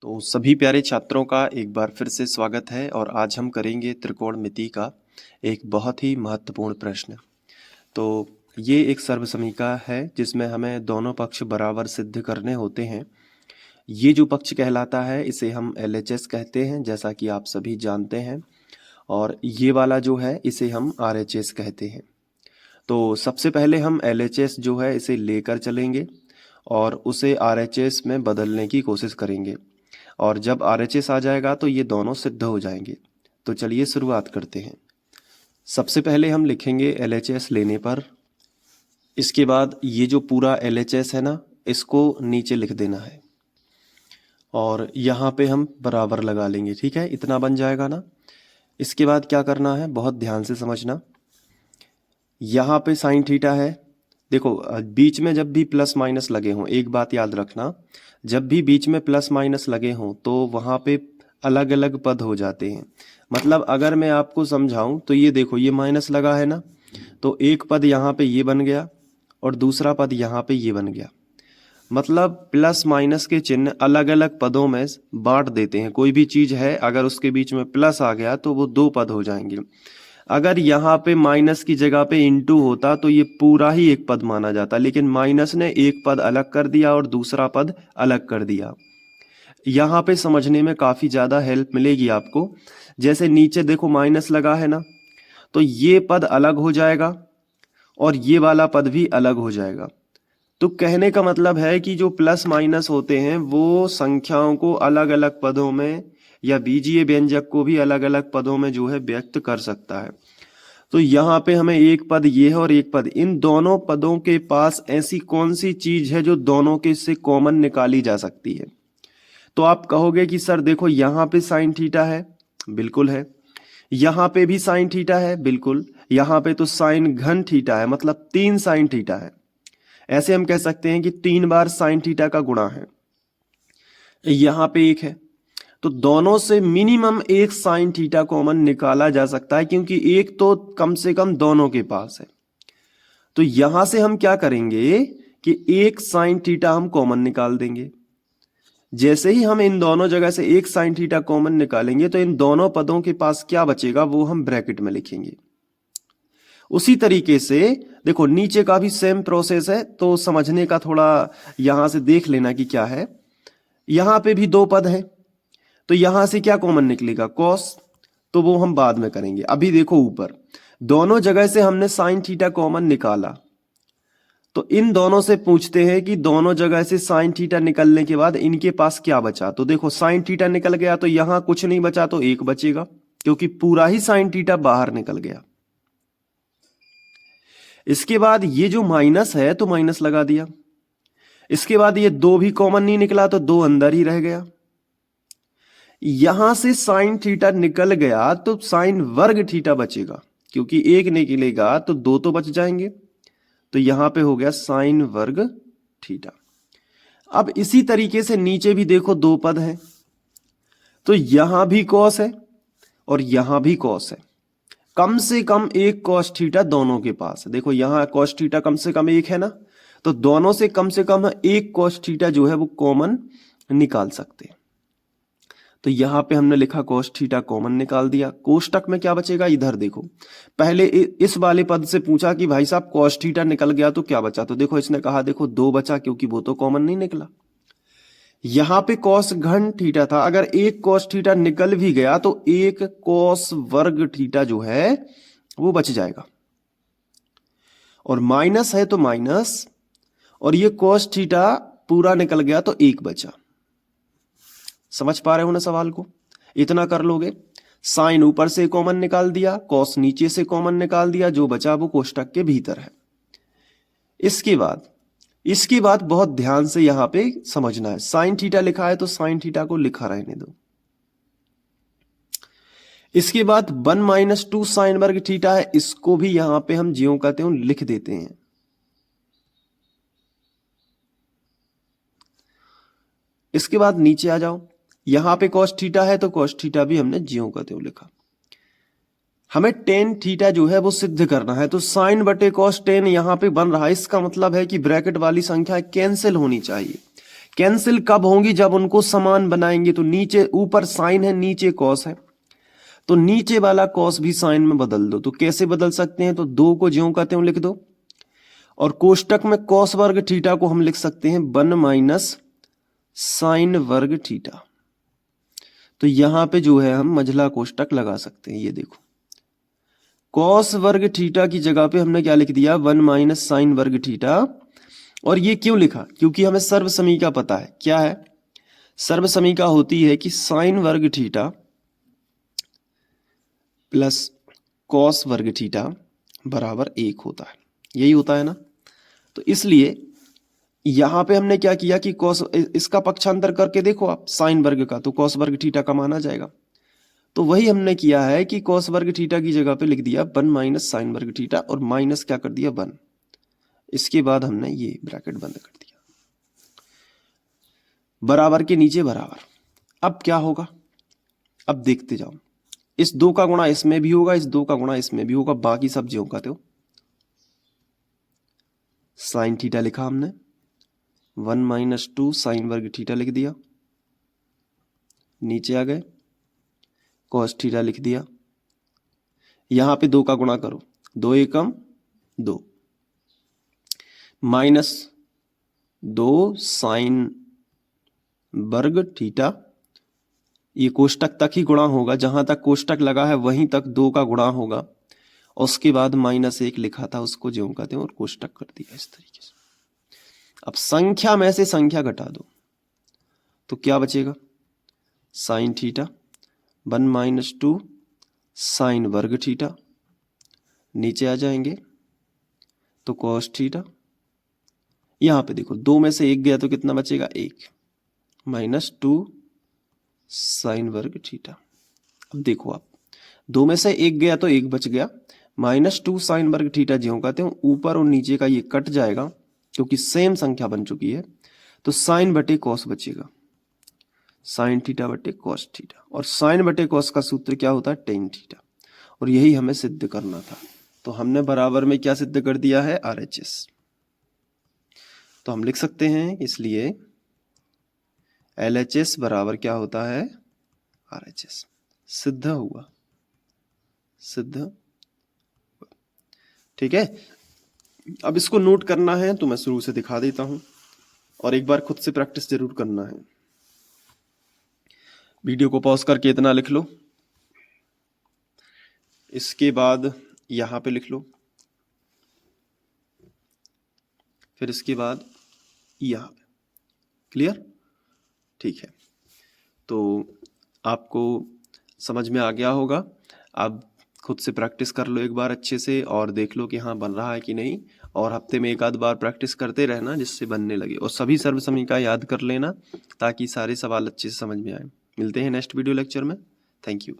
तो सभी प्यारे छात्रों का एक बार फिर से स्वागत है और आज हम करेंगे त्रिकोणमिति का एक बहुत ही महत्वपूर्ण प्रश्न। तो ये एक सर्वसमीका है जिसमें हमें दोनों पक्ष बराबर सिद्ध करने होते हैं। ये जो पक्ष कहलाता है इसे हम LHS कहते हैं, जैसा कि आप सभी जानते हैं, और ये वाला जो है इसे हम RHS कहते हैं। तो सबसे पहले हम LHS जो है इसे लेकर चलेंगे और उसे RHS में बदलने की कोशिश करेंगे, और जब RHS आ जाएगा तो ये दोनों सिद्ध हो जाएंगे। तो चलिए शुरुआत करते हैं। सबसे पहले हम लिखेंगे LHS लेने पर, इसके बाद ये जो पूरा LHS है ना, इसको नीचे लिख देना है और यहाँ पे हम बराबर लगा लेंगे। ठीक है, इतना बन जाएगा ना। इसके बाद क्या करना है, बहुत ध्यान से समझना। यहाँ पे साइन थीटा है। देखो बीच में जब भी प्लस माइनस लगे हों, एक बात याद रखना, जब भी बीच में प्लस माइनस लगे हों तो वहाँ पे अलग अलग पद हो जाते हैं। मतलब अगर मैं आपको समझाऊं तो ये देखो, ये माइनस लगा है ना, तो एक पद यहाँ पे ये बन गया और दूसरा पद यहाँ पे ये बन गया। मतलब प्लस माइनस के चिन्ह अलग अलग पदों में बांट देते हैं। कोई भी चीज है अगर उसके बीच में प्लस आ गया तो वो दो पद हो जाएंगे। अगर यहाँ पे माइनस की जगह पे इंटू होता तो ये पूरा ही एक पद माना जाता, लेकिन माइनस ने एक पद अलग कर दिया और दूसरा पद अलग कर दिया। यहाँ पे समझने में काफी ज्यादा हेल्प मिलेगी आपको। जैसे नीचे देखो माइनस लगा है ना, तो ये पद अलग हो जाएगा और ये वाला पद भी अलग हो जाएगा। तो कहने का मतलब है कि जो प्लस माइनस होते हैं वो संख्याओं को अलग अलग पदों में या बीजीय व्यंजक को भी अलग अलग पदों में जो है व्यक्त कर सकता है। तो यहाँ पे हमें एक पद ये है और एक पद, इन दोनों पदों के पास ऐसी कौन सी चीज है जो दोनों के से कॉमन निकाली जा सकती है। तो आप कहोगे कि सर देखो यहाँ पे साइन थीटा है, बिल्कुल है। यहाँ पे भी साइन थीटा है, बिल्कुल। यहाँ पे तो साइन घन थीटा है, मतलब 3 साइन थीटा है। ऐसे हम कह सकते हैं कि 3 बार साइन थीटा का गुणा है। यहाँ पे एक है, तो दोनों से मिनिमम एक साइन थीटा कॉमन निकाला जा सकता है, क्योंकि एक तो कम से कम दोनों के पास है। तो यहां से हम क्या करेंगे कि एक साइन थीटा हम कॉमन निकाल देंगे। जैसे ही हम इन दोनों जगह से एक साइन थीटा कॉमन निकालेंगे तो इन दोनों पदों के पास क्या बचेगा वो हम ब्रैकेट में लिखेंगे। उसी तरीके से देखो नीचे का भी सेम प्रोसेस है, तो समझने का थोड़ा यहां से देख लेना कि क्या है। यहां पे भी दो पद है, तो यहां से क्या कॉमन निकलेगा, कॉस, तो वो हम बाद में करेंगे। अभी देखो ऊपर दोनों जगह से हमने साइन थीटा कॉमन निकाला, तो इन दोनों से पूछते हैं कि दोनों जगह से साइन थीटा निकलने के बाद इनके पास क्या बचा। तो देखो साइन थीटा निकल गया तो यहां कुछ नहीं बचा, तो एक बचेगा, क्योंकि पूरा ही साइन थीटा बाहर निकल गया। इसके बाद ये जो माइनस है तो माइनस लगा दिया। इसके बाद ये दो भी कॉमन नहीं निकला तो दो अंदर ही रह गया। यहां से साइन थीटा निकल गया तो साइन वर्ग थीटा बचेगा, क्योंकि एक निकलेगा तो दो तो बच जाएंगे। तो यहां पे हो गया साइन वर्ग थीटा। अब इसी तरीके से नीचे भी देखो दो पद हैं, तो यहां भी कॉस है और यहां भी कॉस है। कम से कम एक कॉस थीटा दोनों के पास है। देखो यहां कॉस थीटा कम से कम एक है ना, तो दोनों से कम एक कॉस थीटा जो है वो कॉमन निकाल सकते हैं। तो यहां पे हमने लिखा कॉस थीटा कॉमन निकाल दिया। कोष्टक में क्या बचेगा, इधर देखो। पहले इस वाले पद से पूछा कि भाई साहब कॉस थीटा निकल गया तो क्या बचा, तो देखो इसने कहा देखो दो बचा, क्योंकि वो तो कॉमन नहीं निकला। यहां पे कॉस घन थीटा था, अगर एक कॉस थीटा निकल भी गया तो एक कॉस वर्ग थीटा जो है वो बच जाएगा। और माइनस है तो माइनस, और ये कॉस थीटा पूरा निकल गया तो एक बचा। समझ पा रहे हो ना सवाल को, इतना कर लोगे। साइन ऊपर से कॉमन निकाल दिया, कॉस नीचे से कॉमन निकाल दिया, जो बचा वो कोष्टक के भीतर है। इसके बाद बहुत ध्यान से यहां पे समझना है। साइन थीटा लिखा है तो साइन थीटा को लिखा रहने दो। इसके बाद 1 - 2 साइन वर्ग थीटा है, इसको भी यहां पे हम ज्यों कहते हैं लिख देते हैं। इसके बाद नीचे आ जाओ, यहां पे कॉस थीटा है तो कॉस थीटा भी हमने ज्यों कहते हो लिखा। हमें टेन थीटा जो है वो सिद्ध करना है, तो साइन बटे कॉस टेन यहां पे बन रहा है। इसका मतलब है कि ब्रैकेट वाली संख्या कैंसिल होनी चाहिए। कैंसिल कब होंगी? जब उनको समान बनाएंगे। तो नीचे ऊपर साइन है, नीचे कॉस है, तो नीचे वाला कॉस भी साइन में बदल दो। तो कैसे बदल सकते हैं? तो 2 को ज्यों का त्यों लिख दो, और कोष्टक में कॉस वर्ग थीटा को हम लिख सकते हैं 1 माइनस साइन वर्ग थीटा। तो यहां पे जो है हम मझला कोष्टक लगा सकते हैं। ये देखो, कॉस वर्ग थीटा की जगह पे हमने क्या लिख दिया? 1 माइनस साइन वर्ग थीटा। और ये क्यों लिखा? क्योंकि हमें सर्व समीका पता है। क्या है सर्व समीका? होती है कि साइन वर्ग थीटा प्लस कॉस वर्ग थीटा बराबर 1 होता है। यही होता है ना? तो इसलिए यहां पे हमने क्या किया कि कॉस, इसका पक्षांतर करके देखो आप साइन वर्ग का, तो कॉस वर्ग थीटा का मान आ जाएगा। तो वही हमने किया है कि कॉस वर्ग थीटा की जगह पे लिख दिया 1 माइनस साइन वर्ग थीटा, और माइनस क्या कर दिया? 1। इसके बाद हमने ये ब्रैकेट बंद कर दिया, बराबर के नीचे बराबर। अब क्या होगा? अब देखते जाओ। इस 2 का गुणा इसमें भी होगा, इस 2 का गुणा इसमें भी होगा, बाकी सब ज्यों का त्यों। साइन थीटा लिखा हमने, 1 माइनस 2 साइन वर्ग थीटा लिख दिया, नीचे आ गए, कॉस थीटा लिख दिया। यहां पे 2 का गुणा करो, 2 एकम 2, माइनस 2 साइन वर्ग थीटा। ये कोष्टक तक ही गुणा होगा, जहां तक कोष्टक लगा है वहीं तक 2 का गुणा होगा। और उसके बाद -1 लिखा था, उसको ज्यों का त्यों और कोष्टक कर दिया इस तरीके से। अब संख्या में से संख्या घटा दो, तो क्या बचेगा? साइन थीटा 1 माइनस 2 साइन वर्ग थीटा, नीचे आ जाएंगे तो कॉस थीटा। यहां पे देखो 2 में से 1 गया तो कितना बचेगा? 1 माइनस 2 साइन वर्ग थीटा। अब देखो आप, 2 में से 1 गया तो 1 बच गया, -2 साइन वर्ग थीटा ज्यों का त्यों, ऊपर और नीचे का ये कट जाएगा क्योंकि सेम संख्या बन चुकी है। तो साइन बटे कॉस बचेगा, साइन थीटा बटे कॉस थीटा। और साइन बटे कॉस का सूत्र क्या होता है? Tan theta. और यही हमें सिद्ध करना था। तो हमने बराबर में क्या सिद्ध कर दिया है? RHS। तो हम लिख सकते हैं इसलिए LHS बराबर क्या होता है? RHS। सिद्ध हुआ, सिद्ध हुआ। ठीक है, अब इसको नोट करना है तो मैं शुरू से दिखा देता हूं, और एक बार खुद से प्रैक्टिस जरूर करना है। वीडियो को पॉज करके इतना लिख लो, इसके बाद यहां पे लिख लो, फिर इसके बाद यहां पे। क्लियर? ठीक है, तो आपको समझ में आ गया होगा। अब खुद से प्रैक्टिस कर लो एक बार अच्छे से, और देख लो कि हाँ बन रहा है कि नहीं। और हफ्ते में 1 आध बार प्रैक्टिस करते रहना जिससे बनने लगे। और सभी सर्व समीकरण याद कर लेना ताकि सारे सवाल अच्छे से समझ में आए। मिलते हैं नेक्स्ट वीडियो लेक्चर में। Thank you.